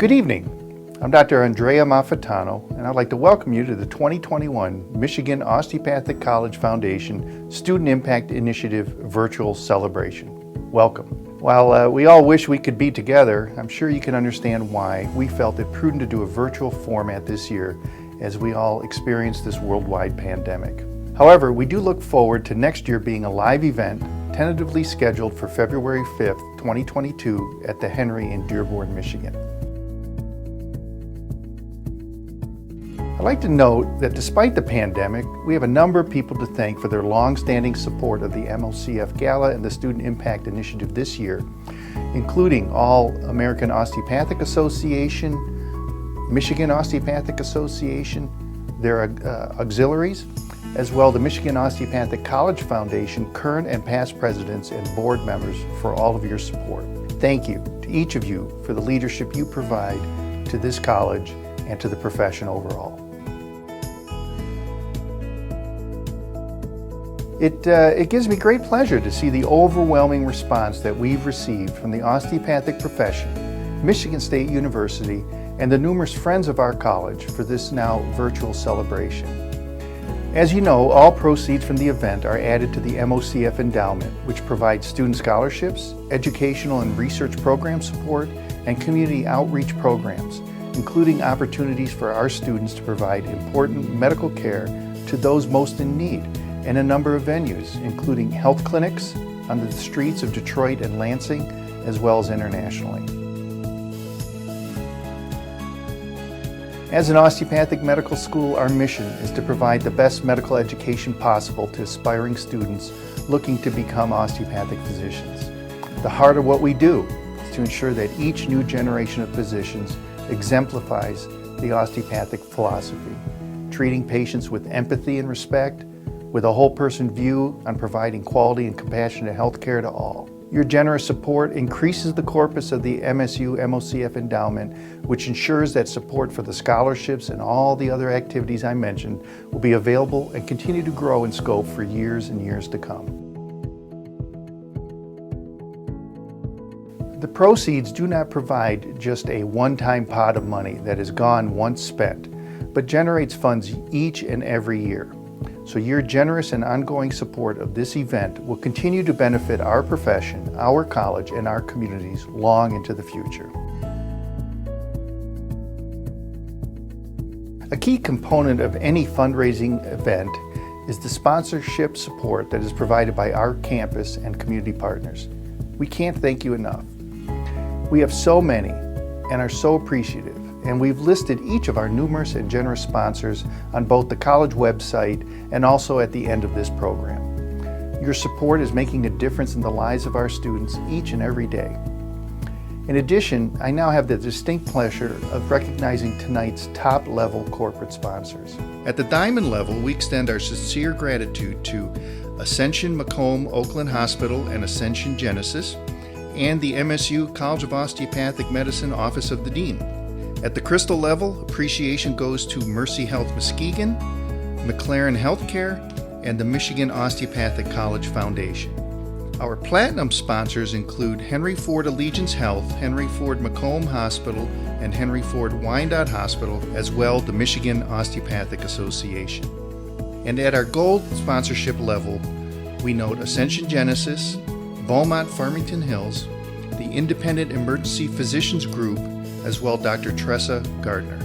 Good evening. I'm Dr. Andrea Maffetano, and I'd like to welcome you to the 2021 Michigan Osteopathic College Foundation Student Impact Initiative Virtual Celebration. Welcome. While we all wish we could be together, I'm sure you can understand why we felt it prudent to do a virtual format this year as we all experience this worldwide pandemic. However, we do look forward to next year being a live event tentatively scheduled for February 5th, 2022 at the Henry in Dearborn, Michigan. I'd like to note that despite the pandemic, we have a number of people to thank for their long-standing support of the MOCF Gala and the Student Impact Initiative this year, including All American Osteopathic Association, Michigan Osteopathic Association, their auxiliaries, as well as the Michigan Osteopathic College Foundation, current and past presidents and board members for all of your support. Thank you to each of you for the leadership you provide to this college and to the profession overall. It gives me great pleasure to see the overwhelming response that we've received from the osteopathic profession, Michigan State University, and the numerous friends of our college for this now virtual celebration. As you know, all proceeds from the event are added to the MOCF endowment, which provides student scholarships, educational and research program support, and community outreach programs, including opportunities for our students to provide important medical care to those most in need in a number of venues, including health clinics on the streets of Detroit and Lansing, as well as internationally. As an osteopathic medical school, our mission is to provide the best medical education possible to aspiring students looking to become osteopathic physicians. The heart of what we do is to ensure that each new generation of physicians exemplifies the osteopathic philosophy, treating patients with empathy and respect, with a whole person view on providing quality and compassionate health care to all. Your generous support increases the corpus of the MSU MOCF endowment, which ensures that support for the scholarships and all the other activities I mentioned will be available and continue to grow in scope for years and years to come. The proceeds do not provide just a one-time pot of money that is gone once spent, but generates funds each and every year. So your generous and ongoing support of this event will continue to benefit our profession, our college, and our communities long into the future. A key component of any fundraising event is the sponsorship support that is provided by our campus and community partners. We can't thank you enough. We have so many and are so appreciative, and we've listed each of our numerous and generous sponsors on both the college website and also at the end of this program. Your support is making a difference in the lives of our students each and every day. In addition, I now have the distinct pleasure of recognizing tonight's top-level corporate sponsors. At the Diamond level, we extend our sincere gratitude to Ascension Macomb Oakland Hospital and Ascension Genesis, and the MSU College of Osteopathic Medicine Office of the Dean. At the Crystal level, appreciation goes to Mercy Health Muskegon, McLaren Healthcare, and the Michigan Osteopathic College Foundation. Our Platinum sponsors include Henry Ford Allegiance Health, Henry Ford Macomb Hospital, and Henry Ford Wyandotte Hospital, as well as the Michigan Osteopathic Association. And at our Gold sponsorship level, we note Ascension Genesis, Beaumont Farmington Hills, the Independent Emergency Physicians Group, as well Dr. Tressa Gardner.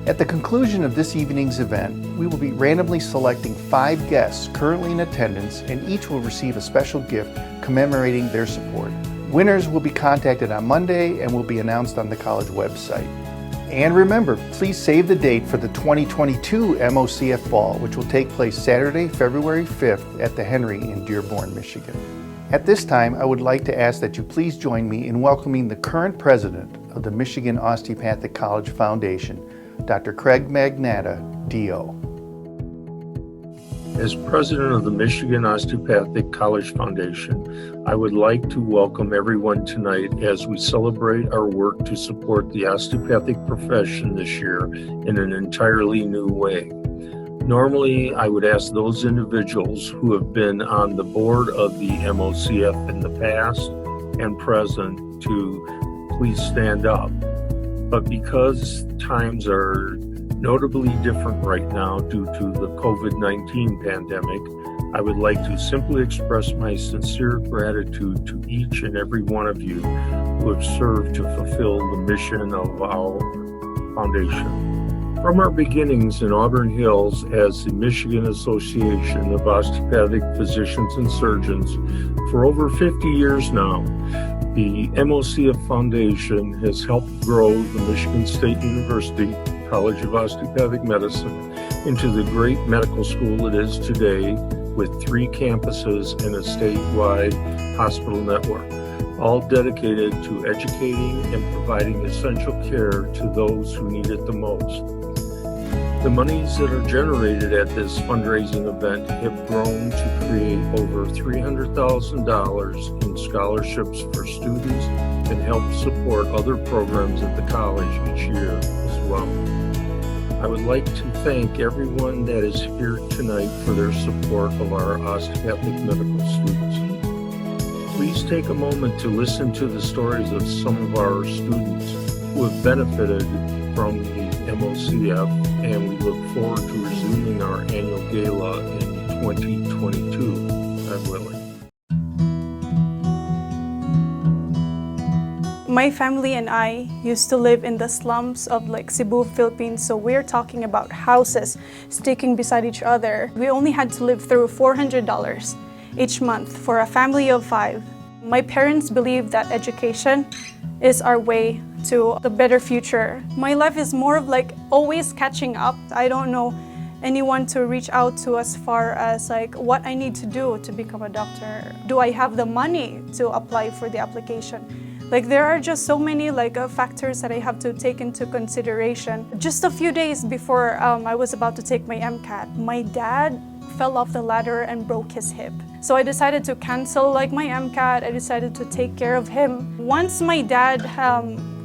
At the conclusion of this evening's event, we will be randomly selecting 5 guests currently in attendance, and each will receive a special gift commemorating their support. Winners will be contacted on Monday and will be announced on the college website. And remember, please save the date for the 2022 MOCF Ball, which will take place Saturday, February 5th at the Henry in Dearborn, Michigan. At this time, I would like to ask that you please join me in welcoming the current president of the Michigan Osteopathic College Foundation, Dr. Craig Magnatta, DO. As president of the Michigan Osteopathic College Foundation, I would like to welcome everyone tonight as we celebrate our work to support the osteopathic profession this year in an entirely new way. Normally, I would ask those individuals who have been on the board of the MOCF in the past and present to please stand up. But because times are notably different right now due to the COVID-19 pandemic, I would like to simply express my sincere gratitude to each and every one of you who have served to fulfill the mission of our foundation. From our beginnings in Auburn Hills as the Michigan Association of Osteopathic Physicians and Surgeons for over 50 years now, the MOCF Foundation has helped grow the Michigan State University College of Osteopathic Medicine into the great medical school it is today, with 3 campuses and a statewide hospital network, all dedicated to educating and providing essential care to those who need it the most. The monies that are generated at this fundraising event have grown to create over $300,000 in scholarships for students and help support other programs at the college each year as well. I would like to thank everyone that is here tonight for their support of our osteopathic medical students. Please take a moment to listen to the stories of some of our students who have benefited from the MOCF, and we look forward to resuming our annual gala in 2022, God willing. My family and I used to live in the slums of Cebu, Philippines, so we're talking about houses sticking beside each other. We only had to live through $400 each month for a family of 5. My parents believe that education is our way to the better future. My life is more of always catching up. I don't know anyone to reach out to as far as what I need to do to become a doctor. Do I have the money to apply for the application? There are just so many factors that I have to take into consideration. Just a few days before I was about to take my MCAT, my dad fell off the ladder and broke his hip. So I decided to cancel my MCAT. I decided to take care of him. Once my dad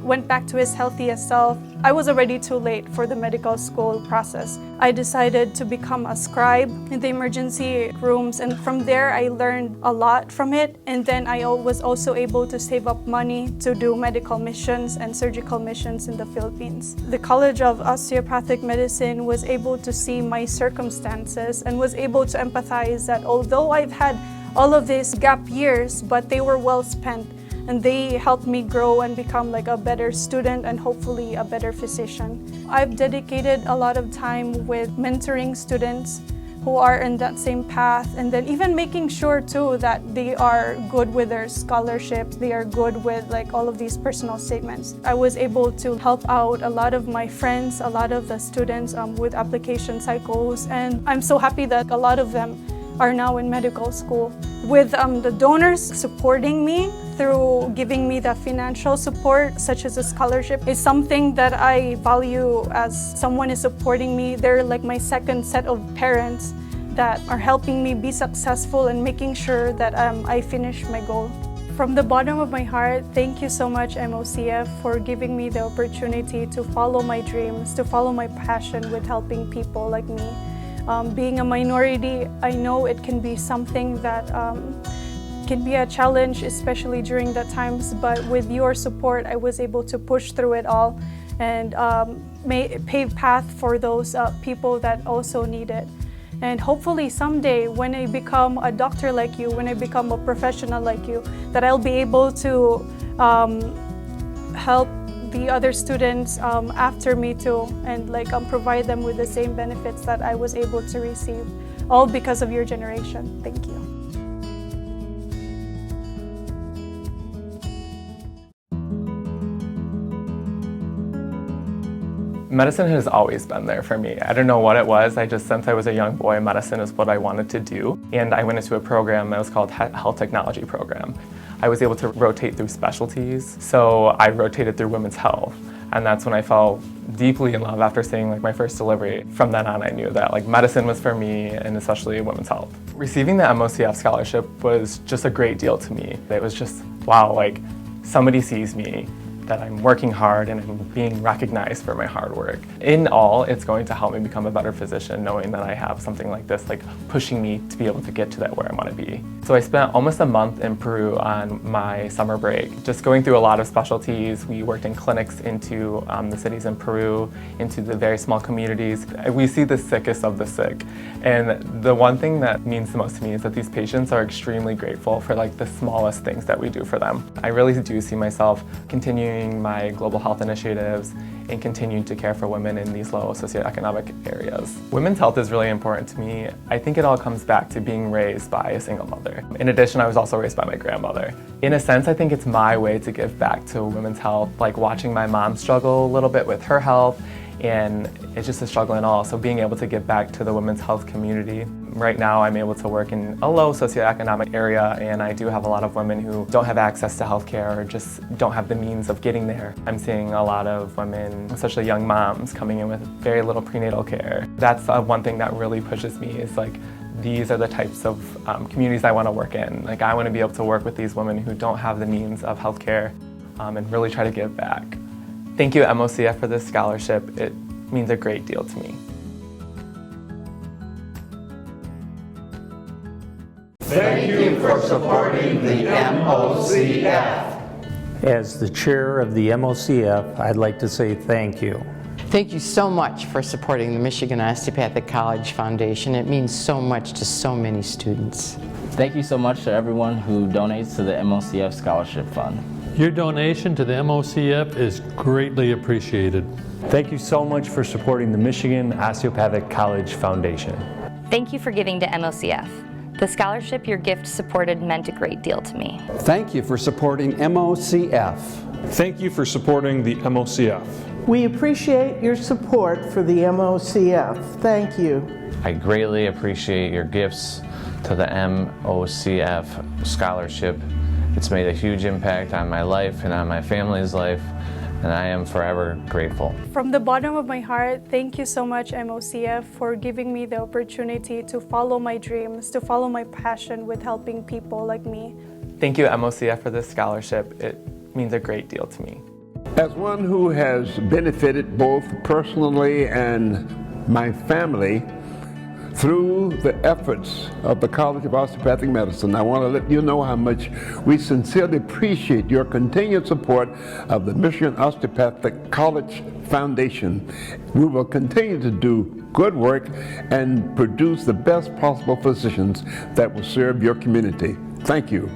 went back to his healthiest self, I was already too late for the medical school process. I decided to become a scribe in the emergency rooms, and from there I learned a lot from it. And then I was also able to save up money to do medical missions and surgical missions in the Philippines. The College of Osteopathic Medicine was able to see my circumstances and was able to empathize that although I've had all of these gap years, but they were well spent. And they helped me grow and become a better student and hopefully a better physician. I've dedicated a lot of time with mentoring students who are in that same path, and then even making sure too that they are good with their scholarships, they are good with all of these personal statements. I was able to help out a lot of my friends, a lot of the students with application cycles, and I'm so happy that a lot of them are now in medical school. With the donors supporting me through giving me the financial support, such as a scholarship, is something that I value as someone is supporting me. They're my second set of parents that are helping me be successful and making sure that I finish my goal. From the bottom of my heart, thank you so much, MOCF, for giving me the opportunity to follow my dreams, to follow my passion with helping people like me. Being a minority, I know it can be something that can be a challenge, especially during the times, but with your support, I was able to push through it all and pave path for those people that also need it. And hopefully someday when I become a doctor like you, when I become a professional like you, that I'll be able to help the other students after me too, and provide them with the same benefits that I was able to receive, all because of your generation. Thank you. Medicine has always been there for me. I don't know what it was. Since I was a young boy, medicine is what I wanted to do. And I went into a program that was called Health Technology Program. I was able to rotate through specialties. So I rotated through women's health. And that's when I fell deeply in love after seeing my first delivery. From then on, I knew that medicine was for me, and especially women's health. Receiving the MOCF scholarship was just a great deal to me. It was just, wow, somebody sees me. that I'm working hard and I'm being recognized for my hard work. In all, it's going to help me become a better physician, knowing that I have something like this, like pushing me to be able to get to that where I want to be. So I spent almost a month in Peru on my summer break, just going through a lot of specialties. We worked in clinics into the cities in Peru, into the very small communities. We see the sickest of the sick. And the one thing that means the most to me is that these patients are extremely grateful for like the smallest things that we do for them. I really do see myself continuing my global health initiatives and continuing to care for women in these low socioeconomic areas. Women's health is really important to me. I think it all comes back to being raised by a single mother. In addition, I was also raised by my grandmother. In a sense, I think it's my way to give back to women's health, like watching my mom struggle a little bit with her health, and it's just a struggle and all. So being able to give back to the women's health community. Right now I'm able to work in a low socioeconomic area, and I do have a lot of women who don't have access to healthcare or just don't have the means of getting there. I'm seeing a lot of women, especially young moms, coming in with very little prenatal care. That's one thing that really pushes me, is like, these are the types of communities I want to work in. Like, I want to be able to work with these women who don't have the means of healthcare and really try to give back. Thank you, MOCF, for this scholarship. It means a great deal to me. Thank you for supporting the MOCF. As the chair of the MOCF, I'd like to say thank you. Thank you so much for supporting the Michigan Osteopathic College Foundation. It means so much to so many students. Thank you so much to everyone who donates to the MOCF Scholarship Fund. Your donation to the MOCF is greatly appreciated. Thank you so much for supporting the Michigan Osteopathic College Foundation. Thank you for giving to MOCF. The scholarship your gift supported meant a great deal to me. Thank you for supporting MOCF. Thank you for supporting the MOCF. We appreciate your support for the MOCF. Thank you. I greatly appreciate your gifts to the MOCF scholarship. It's made a huge impact on my life and on my family's life, and I am forever grateful. From the bottom of my heart, thank you so much, MOCF, for giving me the opportunity to follow my dreams, to follow my passion with helping people like me. Thank you, MOCF, for this scholarship. It means a great deal to me. As one who has benefited both personally and my family through the efforts of the College of Osteopathic Medicine, I want to let you know how much we sincerely appreciate your continued support of the Michigan Osteopathic College Foundation. We will continue to do good work and produce the best possible physicians that will serve your community. Thank you.